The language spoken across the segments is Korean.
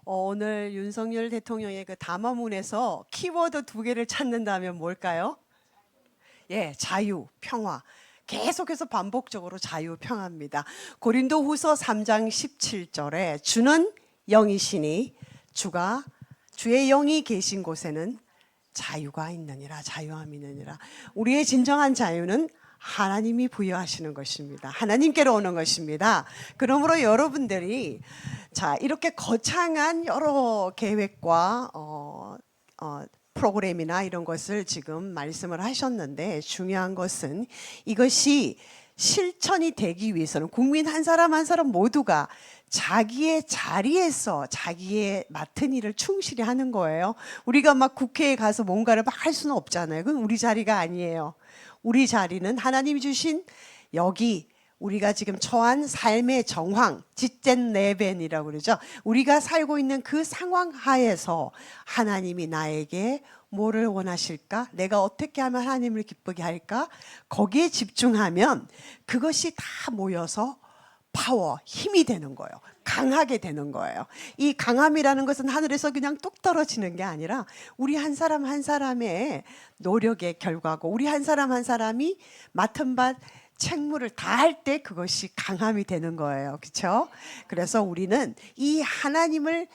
오늘 윤석열 대통령의 그 담화문에서 키워드 두 개를 찾는다면 뭘까요? 예, 자유, 평화. 계속해서 반복적으로 자유, 평화입니다. 고린도후서 3장 17절에 주는 영이시니 주의 영이 계신 곳에는 자유가 있느니라, 자유함이 있느니라. 우리의 진정한 자유는 하나님이 부여하시는 것입니다. 하나님께로 오는 것입니다. 그러므로 여러분들이 이렇게 거창한 여러 계획과 프로그램이나 이런 것을 지금 말씀을 하셨는데, 중요한 것은 이것이 실천이 되기 위해서는 국민 한 사람 한 사람 모두가 자기의 자리에서 자기의 맡은 일을 충실히 하는 거예요. 우리가 막 국회에 가서 뭔가를 막 할 수는 없잖아요. 그건 우리 자리가 아니에요. 우리 자리는 하나님이 주신 여기 우리가 지금 처한 삶의 정황, 짓젠 레벤이라고 그러죠. 우리가 살고 있는 그 상황 하에서 하나님이 나에게 뭐를 원하실까? 내가 어떻게 하면 하나님을 기쁘게 할까? 거기에 집중하면 그것이 다 모여서 파워, 힘이 되는 거예요. 강하게 되는 거예요. 이 강함이라는 것은 하늘에서 그냥 뚝 떨어지는 게 아니라 우리 한 사람 한 사람의 노력의 결과고, 우리 한 사람 한 사람이 맡은 바 책무를 다할 때 그것이 강함이 되는 거예요. 그렇죠? 그래서 우리는 이 하나님을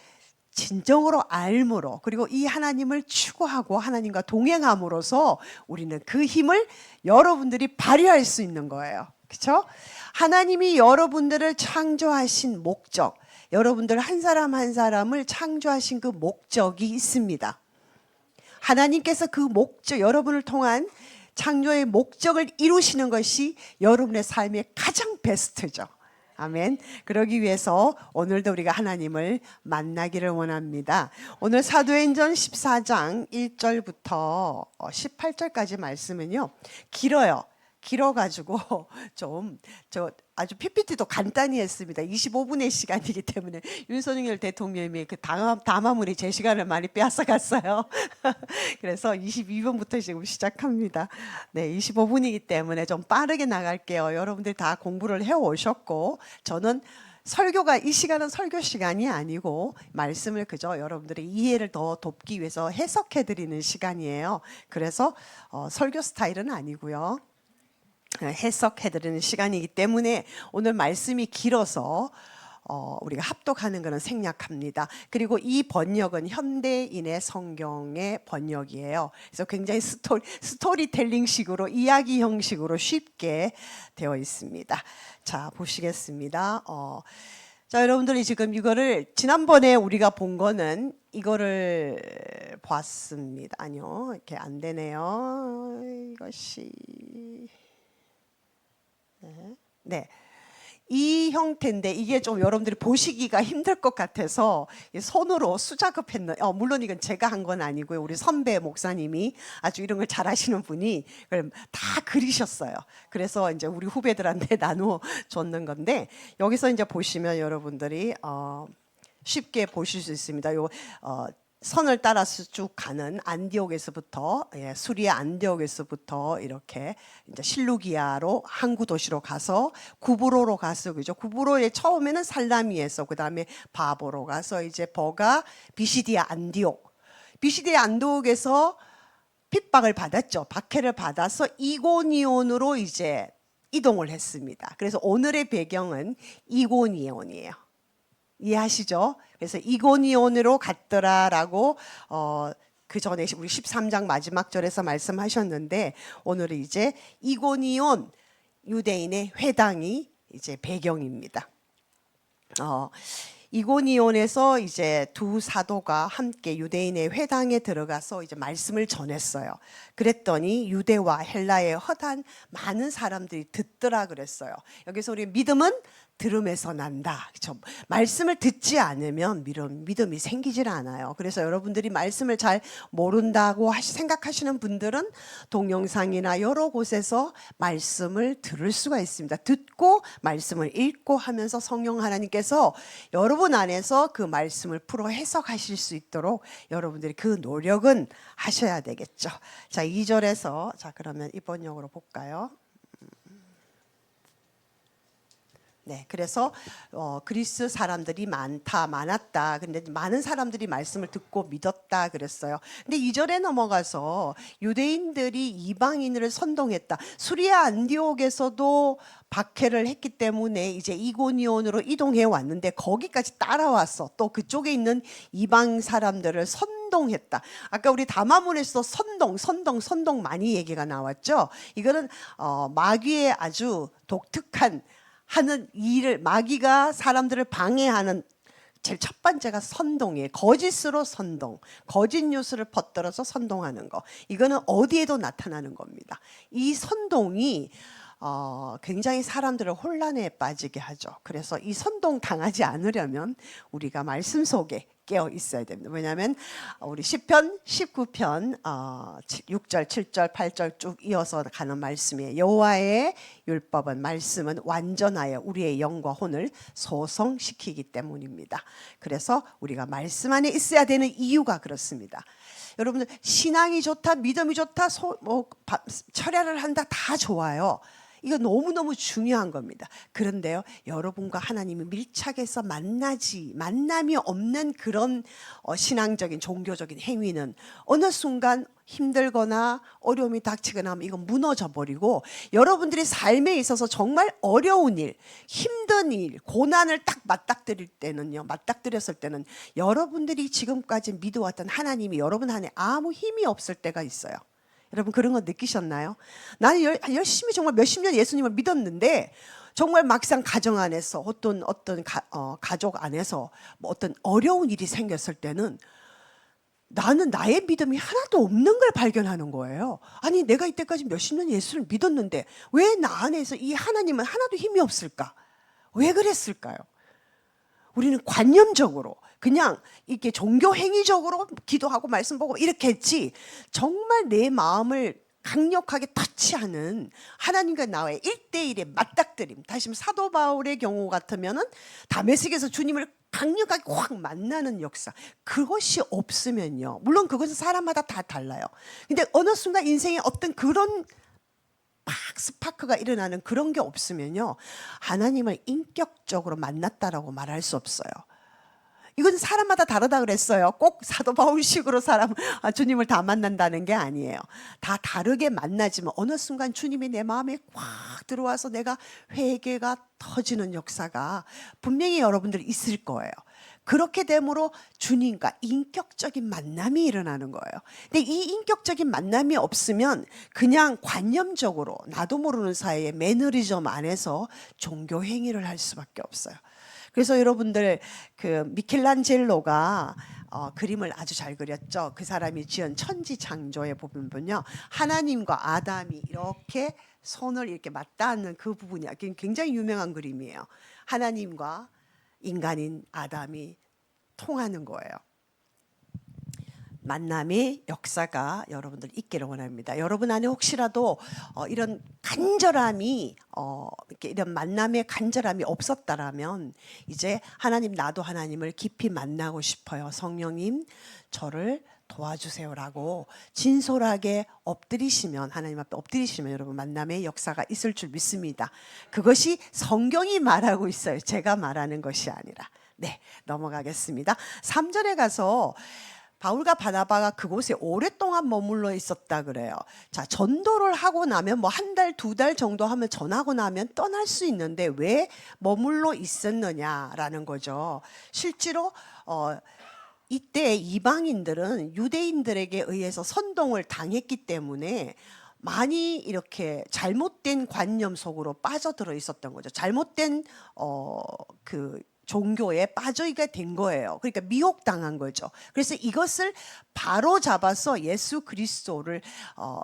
진정으로 알므로, 그리고 이 하나님을 추구하고 하나님과 동행함으로써 우리는 그 힘을 여러분들이 발휘할 수 있는 거예요. 그렇죠? 하나님이 여러분들을 창조하신 목적, 여러분들 한 사람 한 사람을 창조하신 그 목적이 있습니다. 하나님께서 그 목적, 여러분을 통한 창조의 목적을 이루시는 것이 여러분의 삶의 가장 베스트죠. 아멘. 그러기 위해서 오늘도 우리가 하나님을 만나기를 원합니다. 오늘 사도행전 14장 1절부터 18절까지 말씀은요, 길어요. 길어가지고 아주 PPT도 간단히 했습니다. 25분의 시간이기 때문에 윤석열 대통령이 그 담화문이 제 시간을 많이 빼앗아갔어요. 그래서 22분부터 지금 시작합니다. 네, 25분이기 때문에 좀 빠르게 나갈게요. 여러분들이 다 공부를 해오셨고, 저는 설교가, 이 시간은 설교 시간이 아니고 말씀을 그저 여러분들의 이해를 더 돕기 위해서 해석해드리는 시간이에요. 그래서 설교 스타일은 아니고요, 해석해드리는 시간이기 때문에 오늘 말씀이 길어서 우리가 합독하는 것은 생략합니다. 그리고 이 번역은 현대인의 성경의 번역이에요. 그래서 굉장히 스토리텔링식으로, 이야기 형식으로 쉽게 되어 있습니다. 자, 보시겠습니다. 자, 여러분들이 지금 이거를 지난번에 우리가 본 거는 이거를 봤습니다. 아니요, 이렇게 안 되네요. 이것이 네. 이 형태인데 이게 좀 여러분들이 보시기가 힘들 것 같아서 손으로 수작업했는, 물론 이건 제가 한 건 아니고요. 우리 선배 목사님이 아주 이런 걸 잘하시는 분이 그걸 다 그리셨어요. 그래서 이제 우리 후배들한테 나누어 줬는 건데, 여기서 이제 보시면 여러분들이 쉽게 보실 수 있습니다. 선을 따라서 쭉 가는 안디옥에서부터, 수리아 안디옥에서부터 이렇게 이제 실루기아로 항구 도시로 가서 구브로로 가서, 그죠? 구브로에 처음에는 살라미에서, 그 다음에 바보로 가서 이제 버가 비시디아 안디옥에서 핍박을 받았죠. 박해를 받아서 이고니온으로 이제 이동을 했습니다. 그래서 오늘의 배경은 이고니온이에요. 이해하시죠? 그래서 이고니온으로 갔더라라고 그 전에 우리 13장 마지막 절에서 말씀하셨는데, 오늘은 이제 이고니온 유대인의 회당이 이제 배경입니다. 이고니온에서 이제 두 사도가 함께 유대인의 회당에 들어가서 이제 말씀을 전했어요. 그랬더니 유대와 헬라의 허다한 많은 사람들이 듣더라 그랬어요. 여기서 우리 믿음은 들음에서 난다. 그렇죠? 말씀을 듣지 않으면 믿음이 생기질 않아요. 그래서 여러분들이 말씀을 잘 모른다고 생각하시는 분들은 동영상이나 여러 곳에서 말씀을 들을 수가 있습니다. 듣고 말씀을 읽고 하면서 성령 하나님께서 여러분 안에서 그 말씀을 풀어 해석하실 수 있도록 여러분들이 그 노력은 하셔야 되겠죠. 자, 2절에서, 자, 그러면 이번 역으로 볼까요? 네, 그래서 그리스 사람들이 많았다. 근데 많은 사람들이 말씀을 듣고 믿었다 그랬어요. 근데 2절에 넘어가서 유대인들이 이방인을 선동했다. 수리아 안디옥에서도 박해를 했기 때문에 이제 이고니온으로 이동해 왔는데 거기까지 따라왔어. 또 그쪽에 있는 이방 사람들을 선동했다. 아까 우리 담화문에서 선동 많이 얘기가 나왔죠. 이거는 마귀의 아주 독특한 하는 일을, 마귀가 사람들을 방해하는 제일 첫 번째가 선동이에요. 거짓으로 선동, 거짓 뉴스를 퍼뜨려서 선동하는 거. 이거는 어디에도 나타나는 겁니다. 이 선동이 굉장히 사람들을 혼란에 빠지게 하죠. 그래서 이 선동 당하지 않으려면 우리가 말씀 속에 깨어 있어야 됩니다. 왜냐하면 우리 시편 19편 6절, 7절, 8절 쭉 이어서 가는 말씀이에요. 여호와의 율법은, 말씀은 완전하여 우리의 영과 혼을 소성시키기 때문입니다. 그래서 우리가 말씀 안에 있어야 되는 이유가 그렇습니다. 여러분들 신앙이 좋다, 믿음이 좋다, 철야를 한다 다 좋아요. 이거 너무너무 중요한 겁니다. 그런데요, 여러분과 하나님이 밀착해서 만남이 없는 그런 신앙적인 종교적인 행위는 어느 순간 힘들거나 어려움이 닥치거나 하면 이건 무너져 버리고, 여러분들의 삶에 있어서 정말 어려운 일, 힘든 일, 고난을 딱 맞닥뜨렸을 때는 여러분들이 지금까지 믿어왔던 하나님이 여러분 안에 아무 힘이 없을 때가 있어요. 여러분 그런 거 느끼셨나요? 나는 열심히 정말 몇십 년 예수님을 믿었는데 정말 막상 가정 안에서 어떤 가족 안에서 뭐 어떤 어려운 일이 생겼을 때는 나는 나의 믿음이 하나도 없는 걸 발견하는 거예요. 아니 내가 이때까지 몇십 년 예수를 믿었는데 왜 나 안에서 이 하나님은 하나도 힘이 없을까? 왜 그랬을까요? 우리는 관념적으로 그냥 이렇게 종교 행위적으로 기도하고 말씀 보고 이렇게 했지, 정말 내 마음을 강력하게 터치하는 하나님과 나의 1대1의 맞닥뜨림. 다시 말해 사도 바울의 경우 같으면은 다메섹에서 주님을 강력하게 확 만나는 역사, 그것이 없으면요, 물론 그것은 사람마다 다 달라요. 근데 어느 순간 인생에 어떤 그런 팍 스파크가 일어나는 그런 게 없으면요, 하나님을 인격적으로 만났다라고 말할 수 없어요. 이건 사람마다 다르다 그랬어요. 꼭 사도 바울식으로 주님을 다 만난다는 게 아니에요. 다 다르게 만나지만 어느 순간 주님이 내 마음에 꽉 들어와서 내가 회개가 터지는 역사가 분명히 여러분들 있을 거예요. 그렇게 됨으로 주님과 인격적인 만남이 일어나는 거예요. 근데 이 인격적인 만남이 없으면 그냥 관념적으로 나도 모르는 사이에 매너리즘 안에서 종교 행위를 할 수밖에 없어요. 그래서 여러분들 그 미켈란젤로가 그림을 아주 잘 그렸죠. 그 사람이 지은 천지창조에 보면요, 하나님과 아담이 이렇게 손을 이렇게 맞닿는 그 부분이 굉장히 유명한 그림이에요. 하나님과 인간인 아담이 통하는 거예요. 만남의 역사가 여러분들 있기를 원합니다. 여러분 안에 혹시라도 이런 간절함이 이렇게 이런 만남의 간절함이 없었다라면 이제 하나님, 나도 하나님을 깊이 만나고 싶어요. 성령님 저를 도와주세요라고 진솔하게 엎드리시면, 하나님 앞에 엎드리시면 여러분 만남의 역사가 있을 줄 믿습니다. 그것이 성경이 말하고 있어요. 제가 말하는 것이 아니라. 네, 넘어가겠습니다. 3절에 가서 바울과 바나바가 그곳에 오랫동안 머물러 있었다 그래요. 자, 전도를 하고 나면 뭐 한 달, 두 달 정도 하면 전하고 나면 떠날 수 있는데 왜 머물러 있었느냐라는 거죠. 실제로 이때 이방인들은 유대인들에게 의해서 선동을 당했기 때문에 많이 이렇게 잘못된 관념 속으로 빠져들어 있었던 거죠. 잘못된 그 종교에 빠져있게 된 거예요. 그러니까 미혹당한 거죠. 그래서 이것을 바로 잡아서 예수 그리스도를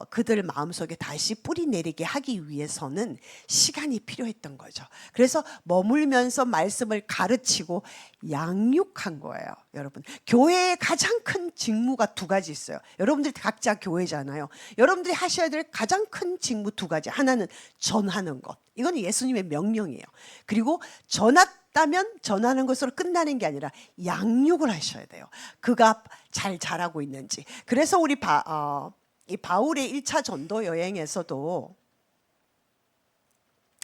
그들 마음속에 다시 뿌리내리게 하기 위해서는 시간이 필요했던 거죠. 그래서 머물면서 말씀을 가르치고 양육한 거예요. 여러분, 교회의 가장 큰 직무가 두 가지 있어요. 여러분들이 각자 교회잖아요. 여러분들이 하셔야 될 가장 큰 직무 두 가지. 하나는 전하는 것. 이건 예수님의 명령이에요. 그리고 전하다면 전하는 것으로 끝나는 게 아니라 양육을 하셔야 돼요. 그가 잘 자라고 있는지. 그래서 우리 이 바울의 1차 전도 여행에서도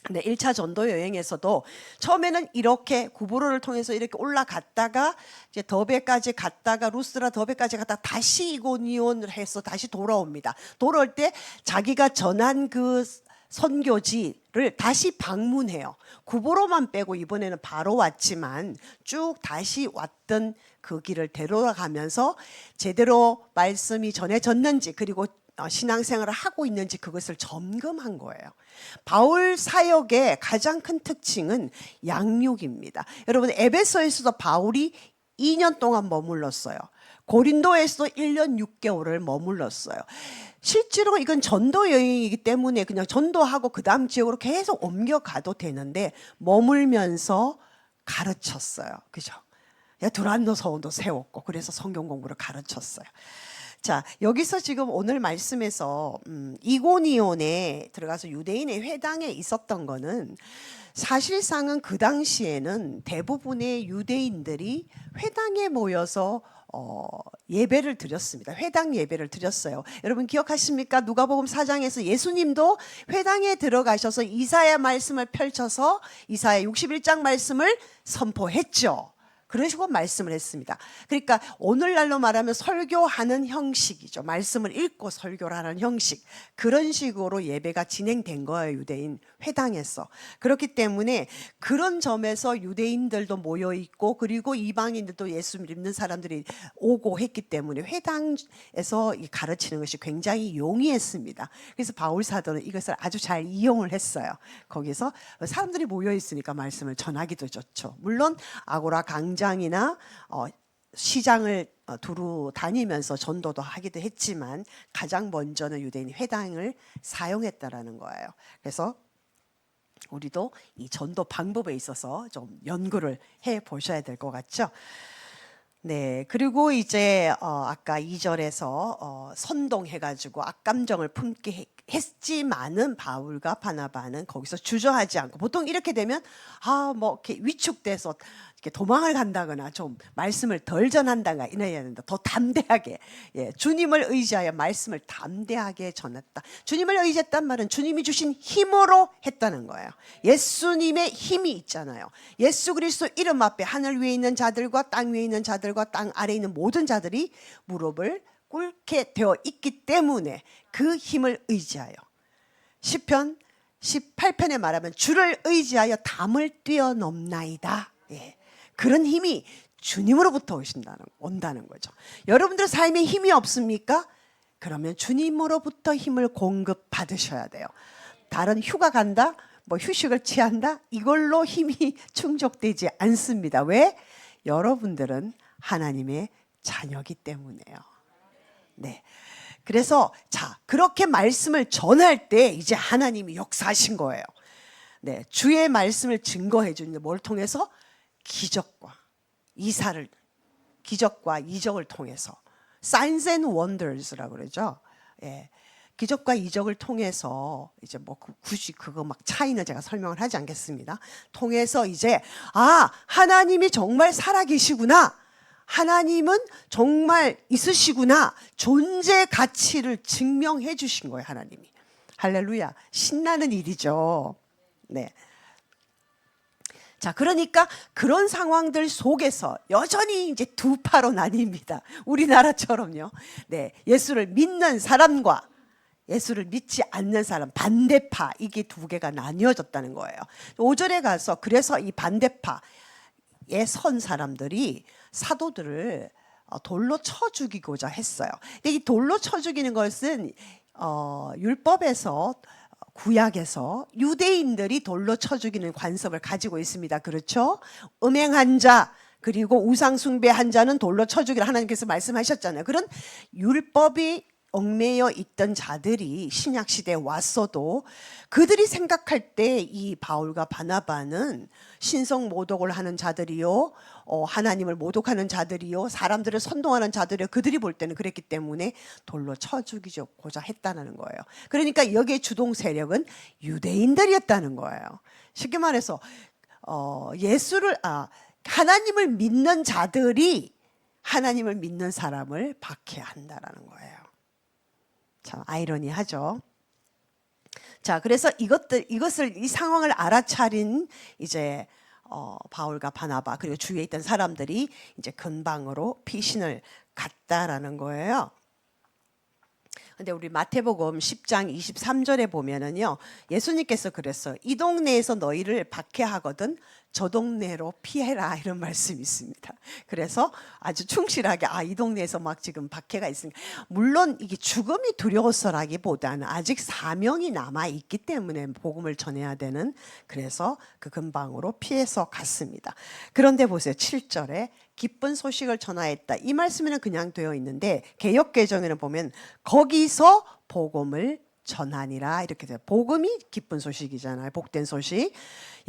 네, 1차 전도 여행에서도 처음에는 이렇게 구브로를 통해서 이렇게 올라갔다가 이제 더베까지 갔다가 루스라 더베까지 갔다가 다시 이고니온을 해서 다시 돌아옵니다. 돌아올 때 자기가 전한 그 선교지를 다시 방문해요. 구브로만 빼고 이번에는 바로 왔지만 쭉 다시 왔던 그 길을 되돌아가면서 제대로 말씀이 전해졌는지 그리고 신앙생활을 하고 있는지 그것을 점검한 거예요. 바울 사역의 가장 큰 특징은 양육입니다. 여러분 에베소에서도 바울이 2년 동안 머물렀어요. 고린도에서도 1년 6개월을 머물렀어요. 실제로 이건 전도 여행이기 때문에 그냥 전도하고 그 다음 지역으로 계속 옮겨가도 되는데 머물면서 가르쳤어요. 그죠? 두란노 서원도 세웠고 그래서 성경 공부를 가르쳤어요. 자, 여기서 지금 오늘 말씀에서 이고니온에 들어가서 유대인의 회당에 있었던 거는 사실상은 그 당시에는 대부분의 유대인들이 회당에 모여서 예배를 드렸습니다. 회당 예배를 드렸어요. 여러분 기억하십니까? 누가복음 4장에서 예수님도 회당에 들어가셔서 이사야 말씀을 펼쳐서 이사야 61장 말씀을 선포했죠. 그런 식으로 말씀을 했습니다. 그러니까 오늘날로 말하면 설교하는 형식이죠. 말씀을 읽고 설교를 하는 형식. 그런 식으로 예배가 진행된 거예요. 유대인 회당에서. 그렇기 때문에 그런 점에서 유대인들도 모여있고 그리고 이방인들도 예수 믿는 사람들이 오고 했기 때문에 회당에서 가르치는 것이 굉장히 용이했습니다. 그래서 바울 사도는 이것을 아주 잘 이용을 했어요. 거기서 사람들이 모여있으니까 말씀을 전하기도 좋죠. 물론 아고라 강장이나 시장을 두루 다니면서 전도도 하기도 했지만 가장 먼저는 유대인이 회당을 사용했다라는 거예요. 그래서 우리도 이 전도 방법에 있어서 좀 연구를 해 보셔야 될 것 같죠. 네, 그리고 이제 아까 2절에서 선동해가지고 악감정을 품게 했지만은 바울과 바나바는 거기서 주저하지 않고 보통 이렇게 되면 뭐 이렇게 위축돼서 이렇게 도망을 간다거나 좀 말씀을 덜 전한다거나 이래야 된다. 더 담대하게 주님을 의지하여 말씀을 담대하게 전했다. 주님을 의지했단 말은 주님이 주신 힘으로 했다는 거예요. 예수님의 힘이 있잖아요. 예수 그리스도 이름 앞에 하늘 위에 있는 자들과 땅 위에 있는 자들과 땅 아래에 있는 모든 자들이 무릎을 꿇게 되어 있기 때문에 그 힘을 의지하여 시편 18편에 말하면 주를 의지하여 담을 뛰어넘나이다. 그런 힘이 주님으로부터 온다는 거죠. 여러분들 삶에 힘이 없습니까? 그러면 주님으로부터 힘을 공급받으셔야 돼요. 다른 휴가 간다? 뭐 휴식을 취한다? 이걸로 힘이 충족되지 않습니다. 왜? 여러분들은 하나님의 자녀이기 때문에요. 네. 그래서 그렇게 말씀을 전할 때 이제 하나님이 역사하신 거예요. 네. 주의 말씀을 증거해 주는데 뭘 통해서? 기적과 이적을 통해서 signs and wonders라고 그러죠. 기적과 이적을 통해서 이제 뭐 굳이 그거 막 차이는 제가 설명을 하지 않겠습니다. 통해서 이제 하나님이 정말 살아계시구나. 하나님은 정말 있으시구나. 존재 가치를 증명해 주신 거예요, 하나님이. 할렐루야. 신나는 일이죠. 네. 자, 그러니까 그런 상황들 속에서 여전히 이제 두 파로 나뉩니다. 우리나라처럼요. 네. 예수를 믿는 사람과 예수를 믿지 않는 사람, 반대파, 이게 두 개가 나뉘어졌다는 거예요. 5절에 가서 그래서 이 반대파에 선 사람들이 사도들을 돌로 쳐 죽이고자 했어요. 근데 이 돌로 쳐 죽이는 것은 율법에서 구약에서 유대인들이 돌로 쳐 죽이는 관습을 가지고 있습니다. 그렇죠? 음행한 자 그리고 우상 숭배한 자는 돌로 쳐 죽이라 하나님께서 말씀하셨잖아요. 그런 율법이 얽매여 있던 자들이 신약 시대에 왔어도 그들이 생각할 때 이 바울과 바나바는 신성 모독을 하는 자들이요, 하나님을 모독하는 자들이요, 사람들을 선동하는 자들이요, 그들이 볼 때는 그랬기 때문에 돌로 쳐 죽이고자 했다는 거예요. 그러니까 여기에 주동 세력은 유대인들이었다는 거예요. 쉽게 말해서 하나님을 믿는 자들이 하나님을 믿는 사람을 박해한다라는 거예요. 참 아이러니하죠. 자, 그래서 이 상황을 알아차린 이제 바울과 바나바 그리고 주위에 있던 사람들이 이제 근방으로 피신을 갔다라는 거예요. 근데 우리 마태복음 10장 23절에 보면은요, 예수님께서 그랬어요. 이 동네에서 너희를 박해하거든 저 동네로 피해라, 이런 말씀이 있습니다. 그래서 아주 충실하게 이 동네에서 막 지금 박해가 있으니까, 물론 이게 죽음이 두려워서라기보다는 아직 사명이 남아 있기 때문에 복음을 전해야 되는, 그래서 그 근방으로 피해서 갔습니다. 그런데 보세요, 7절에 기쁜 소식을 전하였다, 이 말씀에는 그냥 되어 있는데 개역개정에는 보면 거기서 복음을 전하니라 이렇게 돼요. 복음이 기쁜 소식이잖아요. 복된 소식.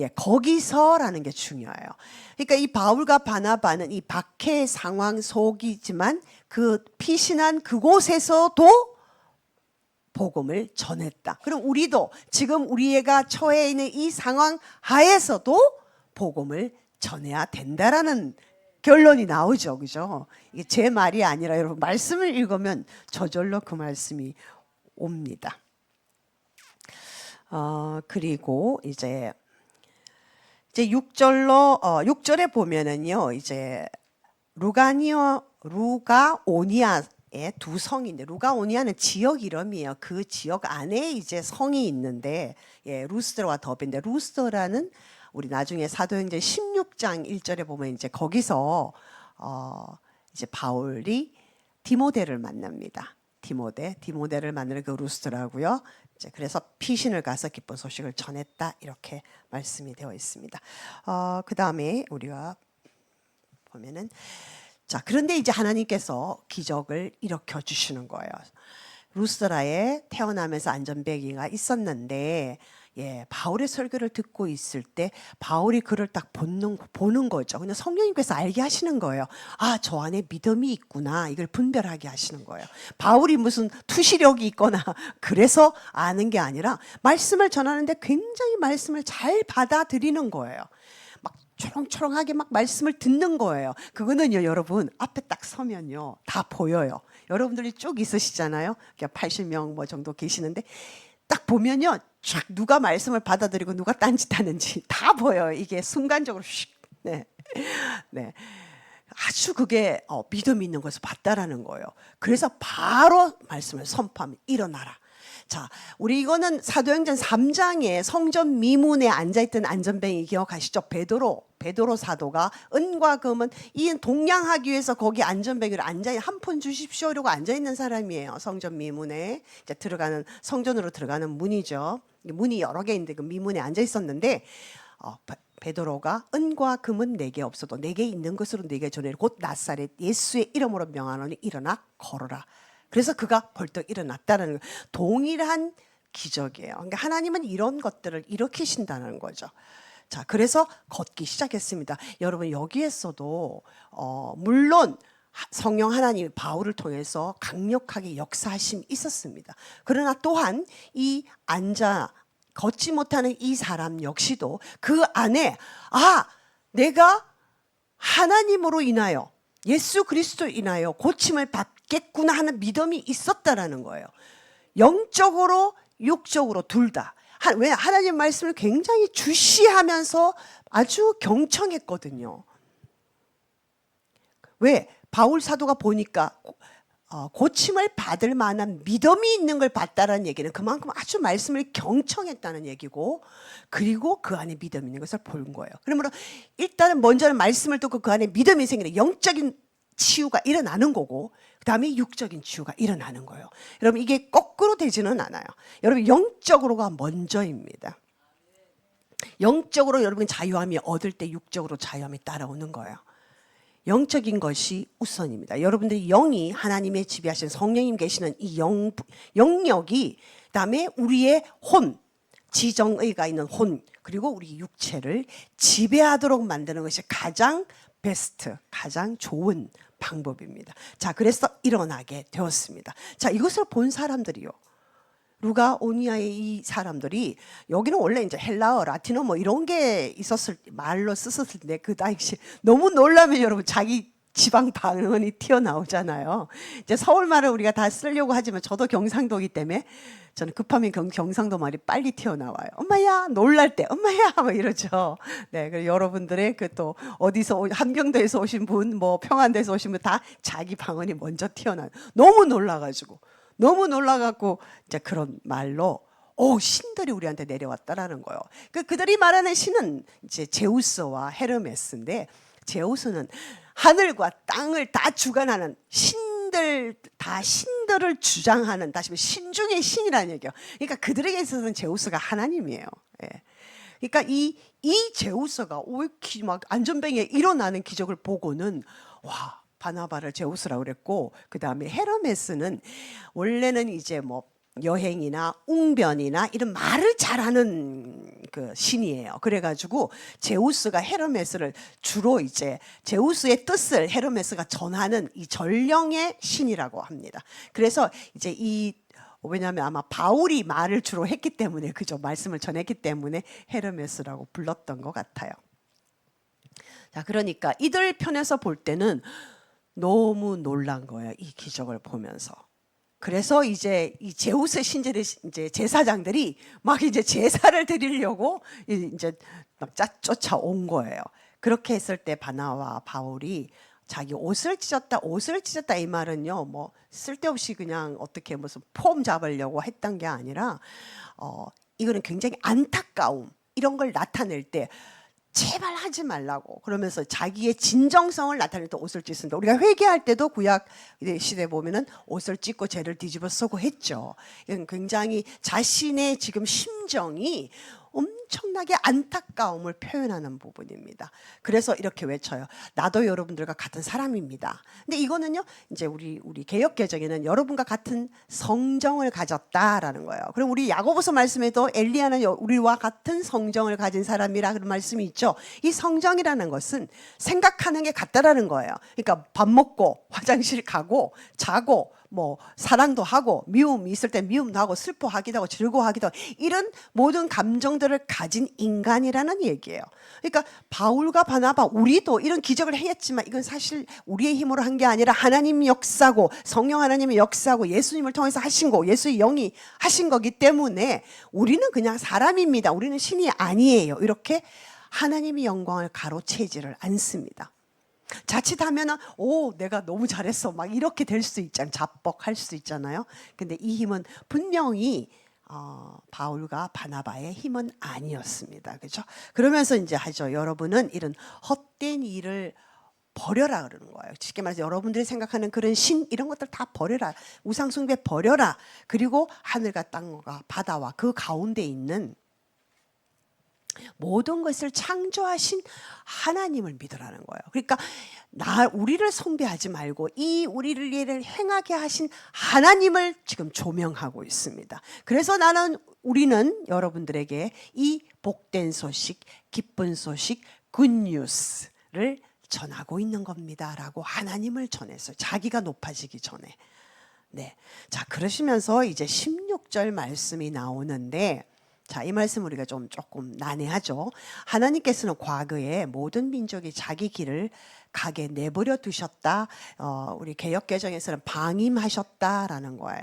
예, 거기서라는 게 중요해요. 그러니까 이 바울과 바나바는 이 박해 상황 속이지만 그 피신한 그곳에서도 복음을 전했다. 그럼 우리도 지금 우리가 처해 있는 이 상황 하에서도 복음을 전해야 된다라는 결론이 나오죠. 그죠? 이게 제 말이 아니라 여러분 말씀을 읽으면 저절로 그 말씀이 옵니다. 그리고 이제 6절에 보면은요, 이제 루가오니아의 두 성인데, 루가오니아는 지역 이름이에요. 그 지역 안에 이제 성이 있는데, 예, 루스드라와 더베인데, 루스드라는 우리 나중에 사도행전 16장 1절에 보면 이제 거기서 이제 바울이 디모데를 만납니다. 디모데를 만나는 그 루스드라고요. 이제 그래서 피신을 가서 기쁜 소식을 전했다, 이렇게 말씀이 되어 있습니다. 그 다음에 우리가 보면은, 자, 그런데 이제 하나님께서 기적을 일으켜 주시는 거예요. 루스드라에 태어나면서 안전뱅이가 있었는데, 예, 바울의 설교를 듣고 있을 때 바울이 그를 딱 보는 거죠. 그냥 성령님께서 알게 하시는 거예요. 저 안에 믿음이 있구나, 이걸 분별하게 하시는 거예요. 바울이 무슨 투시력이 있거나 그래서 아는 게 아니라 말씀을 전하는데 굉장히 말씀을 잘 받아들이는 거예요. 막 초롱초롱하게 막 말씀을 듣는 거예요. 그거는요, 여러분 앞에 딱 서면요 다 보여요. 여러분들이 쭉 있으시잖아요. 80명 뭐 정도 계시는데 딱 보면요, 쫙 누가 말씀을 받아들이고 누가 딴짓하는지 다 보여요. 이게 순간적으로 휙. 네. 아주 그게 믿음 있는 것을 봤다라는 거예요. 그래서 바로 말씀을 선포하면 일어나라. 자, 우리 이거는 사도행전 3장에 성전 미문에 앉아있던 안전뱅이 기억하시죠? 베드로 사도가 은과 금은 이 동양하기 위해서 거기 안전뱅이를 한 푼 주십시오 이러고 앉아있는 사람이에요. 성전 미문에 이제 성전으로 들어가는 문이죠. 문이 여러 개 있는데 그 미문에 앉아있었는데, 베드로가 은과 금은 내게 없어도 내게 있는 것으로 내게 전해 곧 나사렛 예수의 이름으로 명하노니 일어나 걸어라. 그래서 그가 벌떡 일어났다는 동일한 기적이에요. 그러니까 하나님은 이런 것들을 일으키신다는 거죠. 자, 그래서 걷기 시작했습니다. 여러분 여기에서도 물론 성령 하나님이 바울을 통해서 강력하게 역사하심이 있었습니다. 그러나 또한 이 걷지 못하는 이 사람 역시도 그 안에 내가 하나님으로 인하여 예수 그리스도로 인하여 고침을 받겠구나 하는 믿음이 있었다라는 거예요. 영적으로 육적으로 둘 다. 왜? 하나님 말씀을 굉장히 주시하면서 아주 경청했거든요. 왜? 바울 사도가 보니까 고침을 받을 만한 믿음이 있는 걸 봤다라는 얘기는 그만큼 아주 말씀을 경청했다는 얘기고, 그리고 그 안에 믿음이 있는 것을 본 거예요. 그러므로 일단은 먼저는 말씀을 듣고 그 안에 믿음이 생기는 영적인 치유가 일어나는 거고, 그 다음에 육적인 치유가 일어나는 거예요. 여러분 이게 거꾸로 되지는 않아요. 여러분 영적으로가 먼저입니다. 영적으로 여러분 자유함이 얻을 때 육적으로 자유함이 따라오는 거예요. 영적인 것이 우선입니다. 여러분들이 영이 하나님의 지배하신 성령님 계시는 이 영역이, 그다음에 우리의 혼, 지정의가 있는 혼, 그리고 우리 육체를 지배하도록 만드는 것이 가장 베스트, 가장 좋은 방법입니다. 자, 그래서 일어나게 되었습니다. 자, 이것을 본 사람들이요, 루가오니아의 이 사람들이, 여기는 원래 이제 헬라어, 라틴어 뭐 이런 게 있었을 말로 썼을 때 그 당시 너무 놀라면 여러분 자기 지방 방언이 튀어나오잖아요. 이제 서울말을 우리가 다 쓰려고 하지만 저도 경상도이기 때문에 저는 급하면 경상도 말이 빨리 튀어나와요. 엄마야, 놀랄 때 엄마야 뭐 이러죠. 네, 그리고 여러분들의 그 또 어디서 함경도에서 오신 분, 뭐 평안도에서 오신 분 다 자기 방언이 먼저 튀어나와요. 너무 놀라갖고 이제 그런 말로 신들이 우리한테 내려왔다라는 거예요. 그들이 말하는 신은 이제 제우스와 헤르메스인데, 제우스는 하늘과 땅을 다 주관하는 신들을 주장하는, 다시 말해 신 중의 신이라는 얘기예요. 그러니까 그들에게 있어서는 제우스가 하나님이에요. 예. 그러니까 이 제우스가 막 안전뱅이에 일어나는 기적을 보고는 와, 바나바를 제우스라고 그랬고, 그 다음에 헤르메스는 원래는 이제 뭐 여행이나 웅변이나 이런 말을 잘하는 그 신이에요. 그래가지고 제우스가 헤르메스를 주로 이제 제우스의 뜻을 헤르메스가 전하는 이 전령의 신이라고 합니다. 그래서 이제 왜냐하면 아마 바울이 말을 주로 했기 때문에, 그죠? 말씀을 전했기 때문에 헤르메스라고 불렀던 것 같아요. 자, 그러니까 이들 편에서 볼 때는 너무 놀란 거예요. 이 기적을 보면서. 그래서 이제 이 제우스 신들의 이제 제사장들이 막 이제 제사를 드리려고 이제 막 쫓아온 거예요. 그렇게 했을 때 바나와 바울이 자기 옷을 찢었다 이 말은요, 뭐 쓸데없이 그냥 어떻게 무슨 폼 잡으려고 했던 게 아니라 이거는 굉장히 안타까움, 이런 걸 나타낼 때 제발 하지 말라고 그러면서 자기의 진정성을 나타낼 때 옷을 찢습니다. 우리가 회개할 때도 구약 시대 보면은 옷을 찢고 죄를 뒤집어 쓰고 했죠. 이건 굉장히 자신의 지금 심정이 엄청나게 안타까움을 표현하는 부분입니다. 그래서 이렇게 외쳐요. 나도 여러분들과 같은 사람입니다. 근데 이거는요, 이제 우리 개역 개정에는 여러분과 같은 성정을 가졌다라는 거예요. 그리고 우리 야고보서 말씀에도 엘리야는 우리와 같은 성정을 가진 사람이라 그런 말씀이 있죠. 이 성정이라는 것은 생각하는 게 같다라는 거예요. 그러니까 밥 먹고 화장실 가고 자고 뭐 사랑도 하고 미움이 있을 때 미움도 하고 슬퍼하기도 하고 즐거워하기도 하고 이런 모든 감정들을 가진 인간이라는 얘기예요. 그러니까 바울과 바나바, 우리도 이런 기적을 했지만 이건 사실 우리의 힘으로 한 게 아니라 하나님 역사고 성령 하나님의 역사고 예수님을 통해서 하신 거, 예수의 영이 하신 거기 때문에 우리는 그냥 사람입니다. 우리는 신이 아니에요. 이렇게 하나님의 영광을 가로채지를 않습니다. 자칫하면은 내가 너무 잘했어 막 이렇게 될 수 있잖아요. 자뻑할 수 있잖아요. 근데 이 힘은 분명히 바울과 바나바의 힘은 아니었습니다. 그렇죠? 그러면서 이제 하죠. 여러분은 이런 헛된 일을 버려라 그러는 거예요. 쉽게 말해서 여러분들이 생각하는 그런 신 이런 것들 다 버려라. 우상 숭배 버려라. 그리고 하늘과 땅과 바다와 그 가운데 있는 모든 것을 창조하신 하나님을 믿으라는 거예요. 그러니까 우리를 숭배하지 말고 이 우리를 일을 행하게 하신 하나님을 지금 조명하고 있습니다. 그래서 우리는 여러분들에게 이 복된 소식, 기쁜 소식, 굿뉴스를 전하고 있는 겁니다라고 하나님을 전했어요. 자기가 높아지기 전에. 네. 자, 그러시면서 이제 16절 말씀이 나오는데, 자, 이 말씀 우리가 조금 난해하죠. 하나님께서는 과거에 모든 민족이 자기 길을 가게 내버려 두셨다. 우리 개역개정에서는 방임하셨다라는 거예요.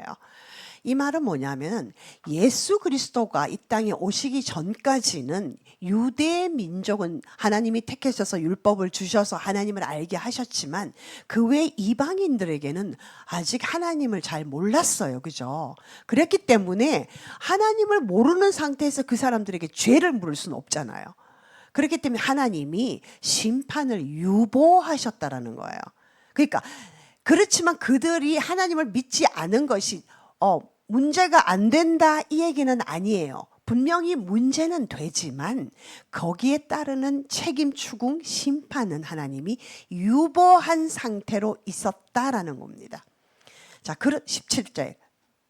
이 말은 뭐냐면 예수 그리스도가 이 땅에 오시기 전까지는 유대 민족은 하나님이 택하셔서 율법을 주셔서 하나님을 알게 하셨지만 그 외 이방인들에게는 아직 하나님을 잘 몰랐어요. 그죠? 그랬기 때문에 하나님을 모르는 상태에서 그 사람들에게 죄를 물을 수는 없잖아요. 그렇기 때문에 하나님이 심판을 유보하셨다라는 거예요. 그러니까 그렇지만 그들이 하나님을 믿지 않은 것이 문제가 안 된다 이 얘기는 아니에요. 분명히 문제는 되지만 거기에 따르는 책임 추궁 심판은 하나님이 유보한 상태로 있었다라는 겁니다. 자, 17절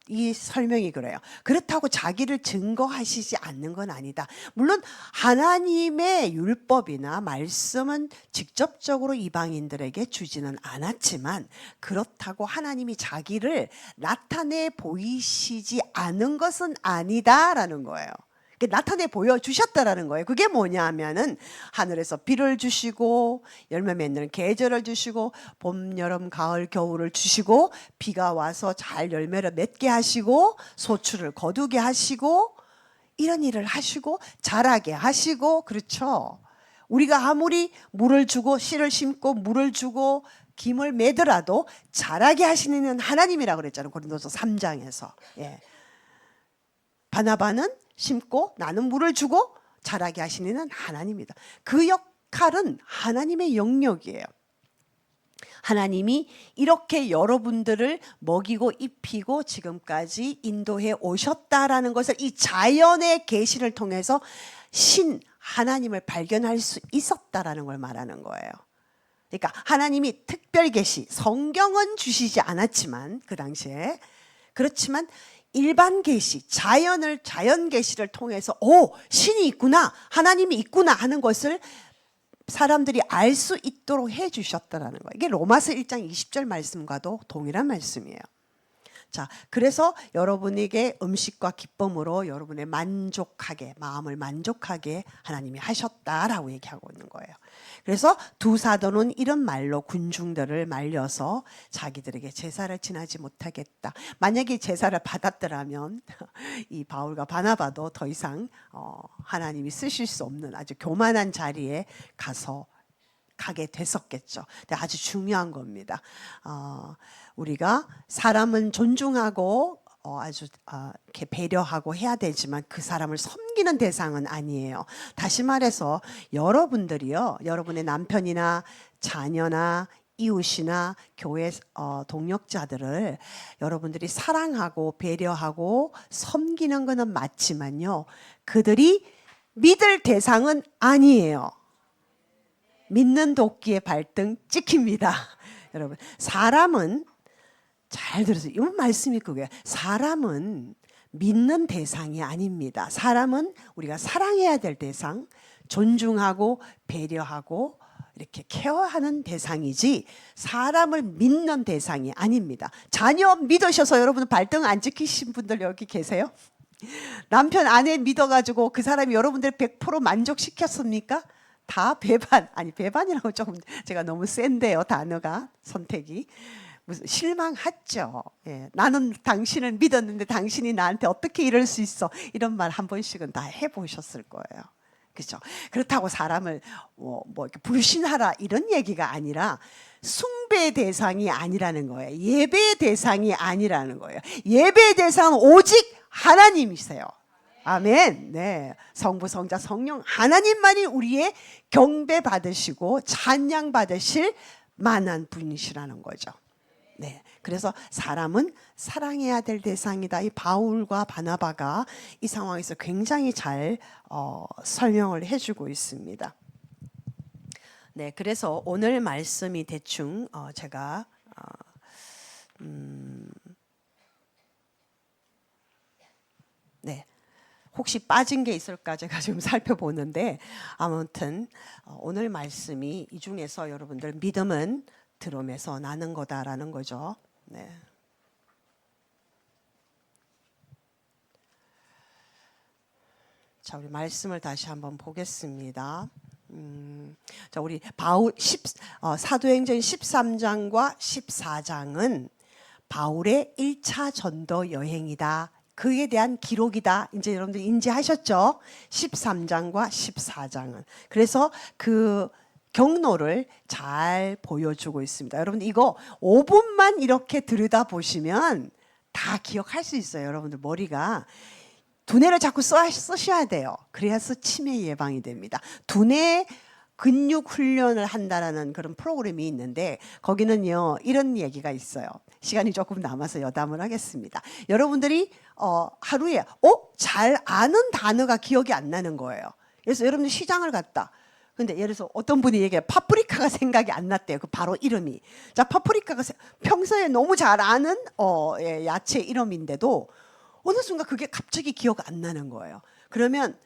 이 설명이 그래요. 그렇다고 자기를 증거하시지 않는 건 아니다. 물론 하나님의 율법이나 말씀은 직접적으로 이방인들에게 주지는 않았지만 그렇다고 하나님이 자기를 나타내 보이시지 않은 것은 아니다라는 거예요. 나타내 보여주셨다라는 거예요. 그게 뭐냐 하면은 하늘에서 비를 주시고 열매 맺는 계절을 주시고 봄, 여름, 가을, 겨울을 주시고 비가 와서 잘 열매를 맺게 하시고 소출을 거두게 하시고 이런 일을 하시고 자라게 하시고 그렇죠. 우리가 아무리 물을 주고 씨를 심고 물을 주고 김을 매더라도 자라게 하시는 하나님이라고 그랬잖아요. 고린도서 3장에서. 예. 바나바는 심고 나는 물을 주고 자라게 하시는 하나님이다. 그 역할은 하나님의 영역이에요. 하나님이 이렇게 여러분들을 먹이고 입히고 지금까지 인도해 오셨다라는 것을 이 자연의 계시를 통해서 신 하나님을 발견할 수 있었다라는 걸 말하는 거예요. 그러니까 하나님이 특별 계시, 성경은 주시지 않았지만 그 당시에 그렇지만 일반 계시, 자연 계시를 통해서 신이 있구나, 하나님이 있구나 하는 것을 사람들이 알 수 있도록 해 주셨다라는 거예요. 이게 로마서 1장 20절 말씀과도 동일한 말씀이에요. 자, 그래서 여러분에게 음식과 기쁨으로 여러분의 마음을 만족하게 하나님이 하셨다라고 얘기하고 있는 거예요. 그래서 두 사도는 이런 말로 군중들을 말려서 자기들에게 제사를 지내지 못하겠다. 만약에 제사를 받았더라면 이 바울과 바나바도 더 이상 하나님이 쓰실 수 없는 아주 교만한 자리에 가게 됐었겠죠. 근데 아주 중요한 겁니다. 우리가 사람은 존중하고 아주 이렇게 배려하고 해야 되지만 그 사람을 섬기는 대상은 아니에요. 다시 말해서 여러분들이요, 여러분의 남편이나 자녀나 이웃이나 교회 동역자들을 여러분들이 사랑하고 배려하고 섬기는 것은 맞지만요, 그들이 믿을 대상은 아니에요. 믿는 도끼의 발등 찍힙니다. 여러분, 사람은 잘 들으세요. 이 말씀이 그거예요. 사람은 믿는 대상이 아닙니다. 사람은 우리가 사랑해야 될 대상, 존중하고 배려하고 이렇게 케어하는 대상이지 사람을 믿는 대상이 아닙니다. 자녀 믿으셔서 여러분 발등 안 찍히신 분들 여기 계세요? 남편 아내 믿어가지고 그 사람이 여러분들 100% 만족시켰습니까? 다 배반이라고 조금 제가 너무 센데요, 단어가 선택이. 무슨 실망했죠. 예, 나는 당신을 믿었는데 당신이 나한테 어떻게 이럴 수 있어? 이런 말 한 번씩은 다 해보셨을 거예요. 그렇죠? 그렇다고 사람을 이렇게 불신하라 이런 얘기가 아니라 숭배의 대상이 아니라는 거예요. 예배의 대상이 아니라는 거예요. 예배의 대상은 오직 하나님이세요. 아멘. 네. 성부, 성자, 성령 하나님만이 우리의 경배 받으시고 찬양 받으실 만한 분이시라는 거죠. 네. 그래서 사람은 사랑해야 될 대상이다. 이 바울과 바나바가 이 상황에서 굉장히 잘 설명을 해주고 있습니다. 네. 그래서 오늘 말씀이 대충 제가 네. 혹시 빠진 게 있을까 제가 지금 살펴보는데 아무튼 오늘 말씀이 이 중에서 여러분들 믿음은 들음에서 나는 거다라는 거죠. 네. 자, 우리 말씀을 다시 한번 보겠습니다. 자, 우리 바울 사도행전 13장과 14장은 바울의 1차 전도 여행이다. 그에 대한 기록이다. 이제 여러분들 인지하셨죠? 13장과 14장은. 그래서 그 경로를 잘 보여주고 있습니다. 여러분 이거 5분만 이렇게 들여다보시면 다 기억할 수 있어요. 여러분들 머리가. 두뇌를 자꾸 쓰셔야 돼요. 그래야서 치매 예방이 됩니다. 두뇌 근육 훈련을 한다라는 그런 프로그램이 있는데 거기는요 이런 얘기가 있어요. 시간이 조금 남아서 여담을 하겠습니다. 여러분들이 하루에 잘 아는 단어가 기억이 안 나는 거예요. 그래서 여러분들 시장을 갔다. 근데 예를 들어서 어떤 분이 얘기해요. 파프리카가 생각이 안 났대요. 그 바로 이름이. 자, 파프리카가 평소에 너무 잘 아는 야채 이름인데도 어느 순간 그게 갑자기 기억 안 나는 거예요. 그러면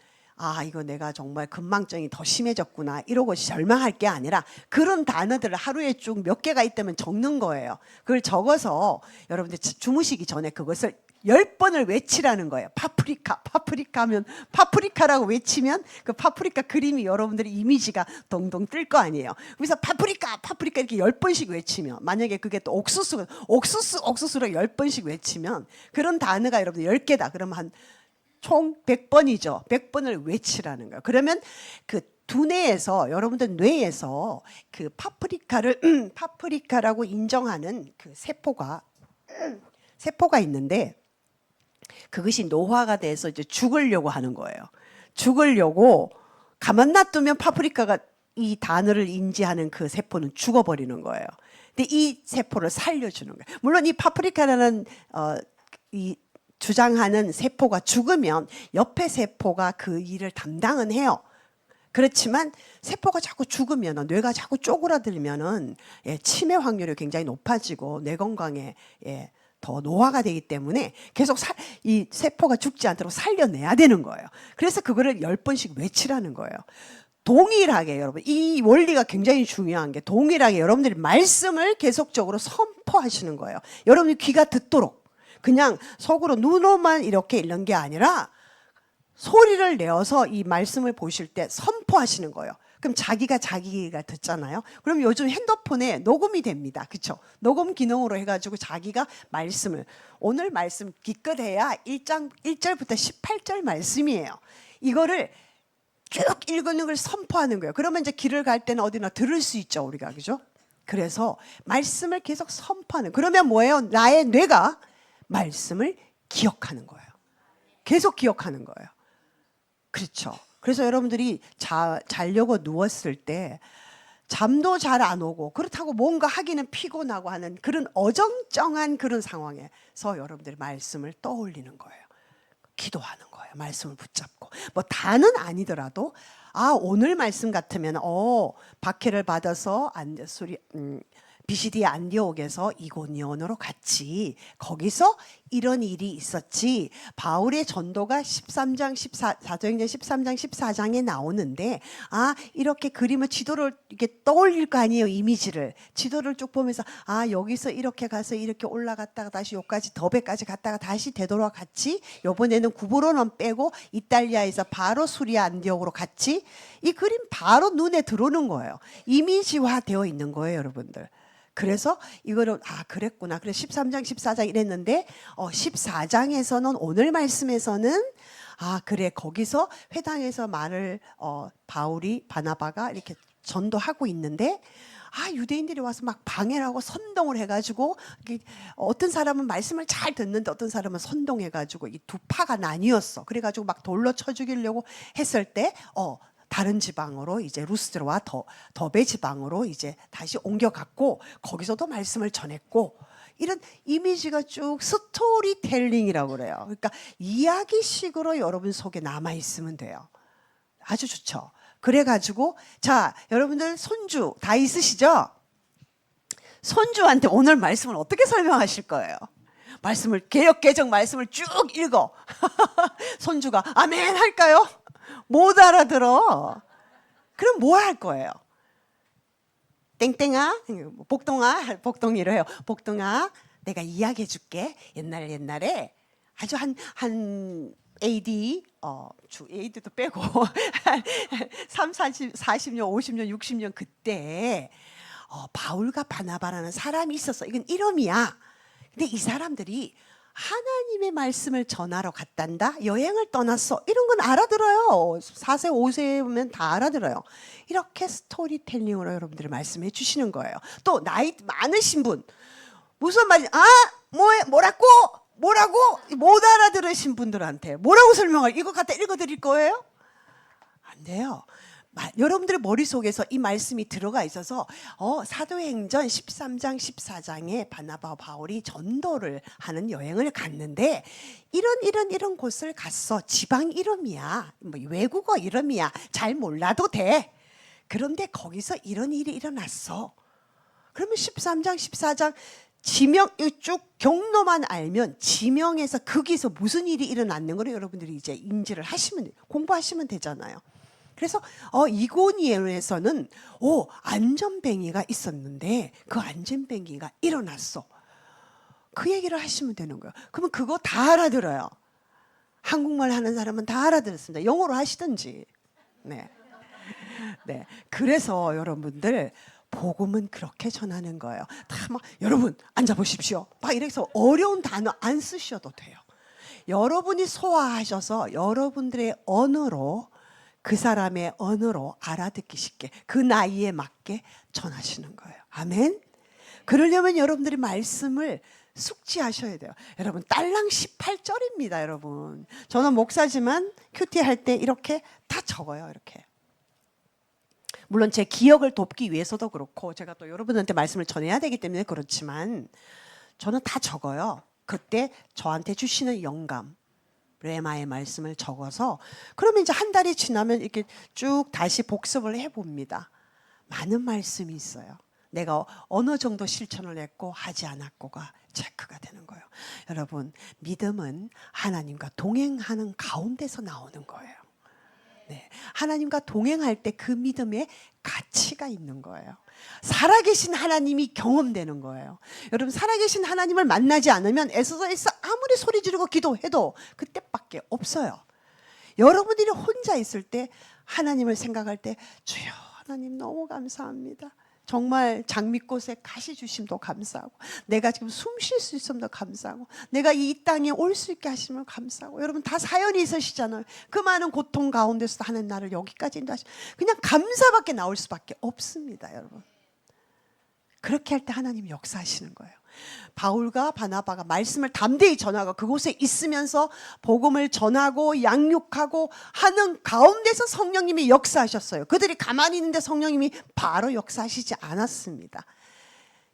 아, 이거 내가 정말 건망증이 더 심해졌구나 이러고 절망할 게 아니라 그런 단어들을 하루에 쭉 몇 개가 있다면 적는 거예요. 그걸 적어서 여러분들 주무시기 전에 그것을 10번을 외치라는 거예요. 파프리카, 파프리카 하면 파프리카라고 외치면 그 파프리카 그림이 여러분들의 이미지가 동동 뜰 거 아니에요. 그래서 파프리카, 파프리카 이렇게 10번씩 외치면, 만약에 그게 또 옥수수로 10번씩 외치면 그런 단어가 여러분들 10개다. 그러면 한 총 100번이죠. 100번을 외치라는 거예요. 그러면 그 두뇌에서, 여러분들 뇌에서 그 파프리카라고 인정하는 그 세포가 있는데, 그것이 노화가 돼서 이제 죽으려고 하는 거예요. 죽으려고 가만 놔두면 파프리카가 이 단어를 인지하는 그 세포는 죽어버리는 거예요. 근데 이 세포를 살려주는 거예요. 물론 이 파프리카라는 이 주장하는 세포가 죽으면 옆에 세포가 그 일을 담당은 해요. 그렇지만 세포가 자꾸 죽으면, 뇌가 자꾸 쪼그라들면은 치매 확률이 굉장히 높아지고 뇌 건강에 더 노화가 되기 때문에 계속 이 세포가 죽지 않도록 살려내야 되는 거예요. 그래서 그거를 10번씩 외치라는 거예요. 동일하게 여러분, 이 원리가 굉장히 중요한 게, 동일하게 여러분들이 말씀을 계속적으로 선포하시는 거예요. 여러분이 귀가 듣도록. 그냥 속으로 눈으로만 이렇게 읽는 게 아니라 소리를 내어서 이 말씀을 보실 때 선포하시는 거예요. 그럼 자기가 듣잖아요. 그럼 요즘 핸드폰에 녹음이 됩니다. 그렇죠? 녹음 기능으로 해가지고 자기가 말씀을, 오늘 말씀 기껏해야 1절부터 18절 말씀이에요. 이거를 쭉 읽는 걸 선포하는 거예요. 그러면 이제 길을 갈 때는 어디나 들을 수 있죠, 우리가. 그죠? 그래서 말씀을 계속 선포하는. 그러면 뭐예요? 나의 뇌가 말씀을 기억하는 거예요. 계속 기억하는 거예요. 그렇죠. 그래서 여러분들이 자려고 누웠을 때 잠도 잘 안 오고, 그렇다고 뭔가 하기는 피곤하고 하는 그런 어정쩡한 그런 상황에서 여러분들이 말씀을 떠올리는 거예요. 기도하는 거예요. 말씀을 붙잡고. 뭐 다는 아니더라도, 아, 오늘 말씀 같으면 박해를 받아서 비시디 안디옥에서 이고니온으로 갔지. 거기서 이런 일이 있었지. 바울의 전도가 13장 14사도행전 13장 14장에 나오는데, 아, 이렇게 그림을, 지도를 이렇게 떠올릴 거 아니에요. 이미지를. 지도를 쭉 보면서, 아, 여기서 이렇게 가서 이렇게 올라갔다가 다시 여기까지 더베까지 갔다가 다시 되돌아갔지. 요번에는 구브로는 빼고 이탈리아에서 바로 수리아 안디옥으로 갔지. 이 그림 바로 눈에 들어오는 거예요. 이미지화 되어 있는 거예요, 여러분들. 그래서 이거를, 아, 그랬구나. 그래서 13장, 14장 이랬는데 14장에서는, 오늘 말씀에서는, 아, 그래, 거기서 회당에서 바울이, 바나바가 이렇게 전도하고 있는데, 아, 유대인들이 와서 막 방해를 하고 선동을 해가지고, 어떤 사람은 말씀을 잘 듣는데 어떤 사람은 선동해가지고 이 두 파가 나뉘었어. 그래가지고 막 돌로 쳐 죽이려고 했을 때, 다른 지방으로, 이제 루스드라와 더베 지방으로 이제 다시 옮겨갔고, 거기서도 말씀을 전했고, 이런 이미지가 쭉 스토리텔링이라고 그래요. 그러니까 이야기식으로 여러분 속에 남아 있으면 돼요. 아주 좋죠. 그래가지고, 자, 여러분들 손주 다 있으시죠? 손주한테 오늘 말씀을 어떻게 설명하실 거예요? 말씀을, 개역개정 말씀을 쭉 읽어. 손주가 아멘 할까요? 못 알아들어. 그럼 뭐 할 거예요? 땡땡아, 복동이로 해요. 복동아, 내가 이야기해 줄게. 옛날에 아주 한 AD, AD도 빼고, 40년, 50년, 60년 그때, 바울과 바나바라는 사람이 있었어. 이건 이름이야. 근데 이 사람들이 하나님의 말씀을 전하러 갔단다. 여행을 떠났어. 이런 건 알아들어요. 4세, 5세면 다 알아들어요. 이렇게 스토리텔링으로 여러분들이 말씀해 주시는 거예요. 또 나이 많으신 분, 무슨 말이지? 아, 뭐라고 못 알아들으신 분들한테 뭐라고 설명할, 이거 갖다 읽어드릴 거예요? 안 돼요. 여러분들의 머릿속에서 이 말씀이 들어가 있어서 사도행전 13장 14장에 바나바와 바울이 전도를 하는 여행을 갔는데, 이런 곳을 갔어. 지방 이름이야, 뭐 외국어 이름이야, 잘 몰라도 돼. 그런데 거기서 이런 일이 일어났어. 그러면 13장, 14장 지명 쭉 경로만 알면 지명에서 거기서 무슨 일이 일어났는 걸 여러분들이 이제 인지를 하시면 돼요. 공부하시면 되잖아요. 그래서 이고니엘에서는 안전뱅이가 있었는데 그 안전뱅이가 일어났어. 그 얘기를 하시면 되는 거예요. 그러면 그거 다 알아들어요. 한국말 하는 사람은 다 알아들었습니다. 영어로 하시든지. 네. 네. 그래서 여러분들 복음은 그렇게 전하는 거예요. 다 막 여러분 앉아 보십시오. 막 이래서 어려운 단어 안 쓰셔도 돼요. 여러분이 소화하셔서 여러분들의 언어로 그 사람의 언어로 알아듣기 쉽게 그 나이에 맞게 전하시는 거예요. 아멘. 그러려면 여러분들이 말씀을 숙지하셔야 돼요. 여러분 딸랑 18절입니다. 여러분 저는 목사지만 큐티 할 때 이렇게 다 적어요. 이렇게. 물론 제 기억을 돕기 위해서도 그렇고 제가 또 여러분한테 말씀을 전해야 되기 때문에 그렇지만 저는 다 적어요. 그때 저한테 주시는 영감 레마의 말씀을 적어서 그러면 이제 한 달이 지나면 이렇게 쭉 다시 복습을 해봅니다. 많은 말씀이 있어요. 내가 어느 정도 실천을 했고 하지 않았고가 체크가 되는 거예요. 여러분 믿음은 하나님과 동행하는 가운데서 나오는 거예요. 네, 하나님과 동행할 때 그 믿음에 가치가 있는 거예요. 살아계신 하나님이 경험되는 거예요. 여러분 살아계신 하나님을 만나지 않으면 애써서 아무리 소리 지르고 기도해도 그때밖에 없어요. 여러분들이 혼자 있을 때 하나님을 생각할 때 주여 하나님 너무 감사합니다. 정말 장미꽃에 가시 주심도 감사하고 내가 지금 숨 쉴 수 있음도 감사하고 내가 이 땅에 올 수 있게 하심을 감사하고 여러분 다 사연이 있으시잖아요. 그 많은 고통 가운데서도 하나님 나를 여기까지 인도하시 그냥 감사밖에 나올 수밖에 없습니다. 여러분 그렇게 할 때 하나님이 역사하시는 거예요. 바울과 바나바가 말씀을 담대히 전하고 그곳에 있으면서 복음을 전하고 양육하고 하는 가운데서 성령님이 역사하셨어요. 그들이 가만히 있는데 성령님이 바로 역사하시지 않았습니다.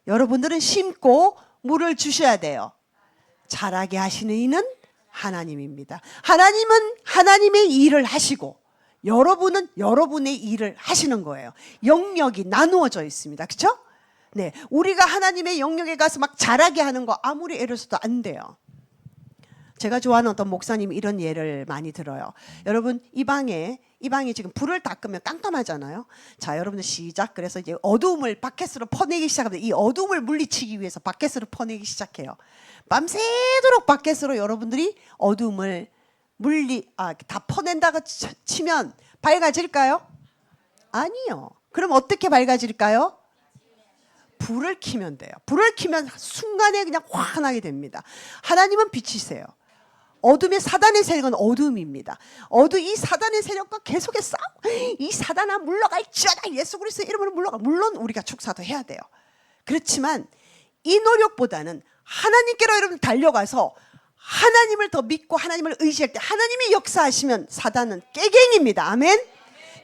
여러분들은 심고 물을 주셔야 돼요. 자라게 하시는 이는 하나님입니다. 하나님은 하나님의 일을 하시고 여러분은 여러분의 일을 하시는 거예요. 영역이 나누어져 있습니다. 그렇죠? 네, 우리가 하나님의 영역에 가서 막 잘하게 하는 거 아무리 애를 써도 안 돼요. 제가 좋아하는 어떤 목사님이 이런 예를 많이 들어요. 여러분 이 방에 지금 불을 다 끄면 깜깜하잖아요. 자, 여러분들 시작. 그래서 이제 어두움을 밖으로 퍼내기 시작합니다. 이 어두움을 물리치기 위해서 밖으로 퍼내기 시작해요. 밤새도록 밖으로 여러분들이 어두움을 다 퍼낸다고 치면 밝아질까요? 아니요. 그럼 어떻게 밝아질까요? 불을 켜면 돼요. 불을 켜면 순간에 그냥 환하게 됩니다. 하나님은 빛이세요. 어둠의 사단의 세력은 어둠입니다. 이 사단의 세력과 계속해 싸우고 이 사단아 물러갈지어다 예수 그리스도의 이름으로 물러가. 물론 우리가 축사도 해야 돼요. 그렇지만 이 노력보다는 하나님께로 여러분 달려가서 하나님을 더 믿고 하나님을 의지할 때 하나님이 역사하시면 사단은 깨갱입니다. 아멘.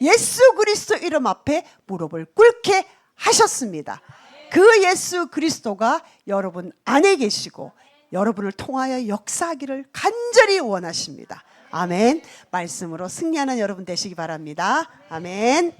예수 그리스도 이름 앞에 무릎을 꿇게 하셨습니다. 그 예수 그리스도가 여러분 안에 계시고 여러분을 통하여 역사하기를 간절히 원하십니다. 아멘. 말씀으로 승리하는 여러분 되시기 바랍니다. 아멘.